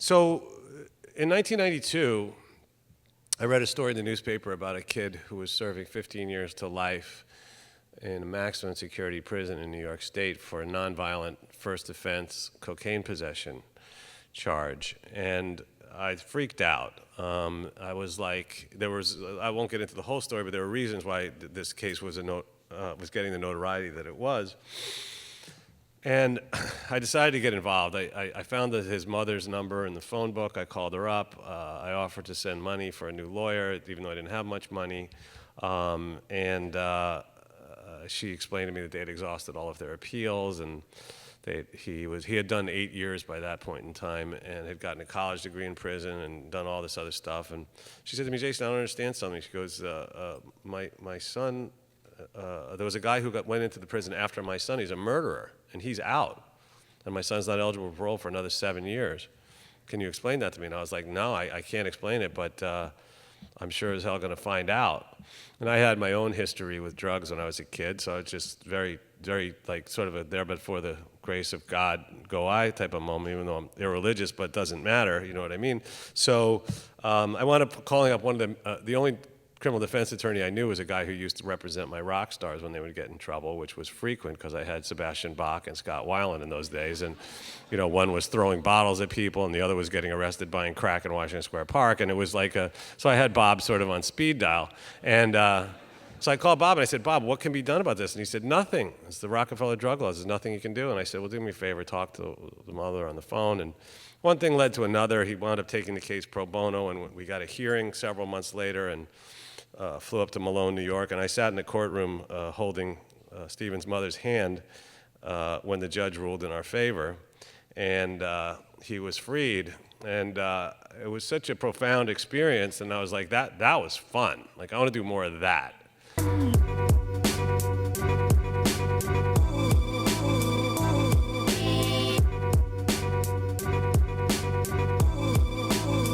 So in 1992, I read a story in the newspaper about a kid who was serving 15 years to life in a maximum security prison in New York State for a nonviolent first offense cocaine possession charge. And I freaked out. I was like, I won't get into the whole story, but there were reasons why this case was getting the notoriety that it was. And I decided to get involved. I found his mother's number in the phone book. I called her up. I offered to send money for a new lawyer, even though I didn't have much money. She explained to me that they had exhausted all of their appeals, and he had done 8 years by that point in time, and had gotten a college degree in prison and done all this other stuff. And she said to me, "Jason, I don't understand something." She goes, "My son, there was a guy who went into the prison after my son. He's a murderer, and he's out. And my son's not eligible for parole for another 7 years. Can you explain that to me?" And I was like, "No, I can't explain it, but I'm sure as hell going to find out." And I had my own history with drugs when I was a kid, so it's just very, very like sort of a there but for the grace of God go I type of moment, even though I'm irreligious, but it doesn't matter, you know what I mean? So I wound up calling up one of the only criminal defense attorney I knew was a guy who used to represent my rock stars when they would get in trouble, which was frequent because I had Sebastian Bach and Scott Weiland in those days. And, you know, one was throwing bottles at people and the other was getting arrested buying crack in Washington Square Park. And it was like so I had Bob sort of on speed dial. And so I called Bob and I said, "Bob, what can be done about this?" And he said, "Nothing. It's the Rockefeller drug laws. There's nothing you can do." And I said, "Well, do me a favor, talk to the mother on the phone." And one thing led to another. He wound up taking the case pro bono, and we got a hearing several months later, and flew up to Malone, New York, and I sat in the courtroom holding Stephen's mother's hand when the judge ruled in our favor, and he was freed. And it was such a profound experience, and I was like, that was fun. Like, I want to do more of that.